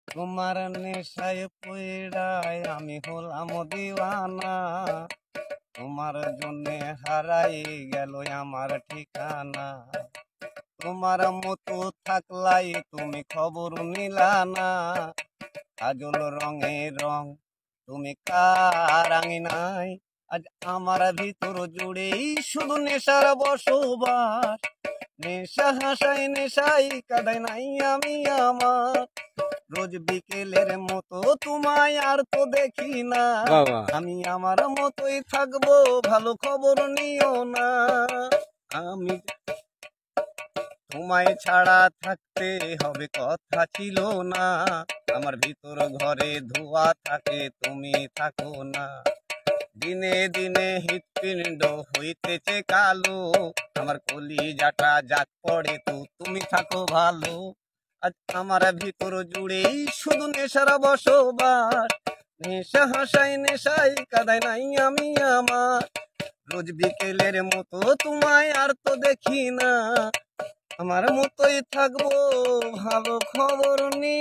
তোমার নেশায় পইড়ায় আমি হলাম দিওয়ানা, তোমার জন্যে হারাই গেল আমার ঠিকানা। তোমার মতো থাকলাই তুমি খবর নিলা না, কাজল রঙে রং তুমি কার আঙিনায়। আজ আমার ভিতর জুড়েই শুধু নেশার বসবাস, নেশা হাসাই নেশাই কাদাই নাই আমি আমার। রোজ বিকেলের মতো তোমায় আর তো দেখি না, আমি আমার মতোই থাকবো, ভালো খবর নিও না। আমি তোমায় ছাড়া থাকতে হবে কথা ছিল না, আমার ভিতর ঘরে ধোয়া থাকে তুমি থাকো না। দিনে দিনে হৃৎপিণ্ড হইতেছে কালো, আমার কলিজাটা জাগ পড়ে তো তুমি থাকো ভালো। আজ আমার ভিতর জুড়েই শুধু নেশার বসবাস, নেশা হাসাই নেশাই কাদাই নাই আমি আমার। রোজ বিকেলের মতো তোমায় আর তো দেখি না, আমার মতোই থাকবো, ভালো খবর নিয়ে।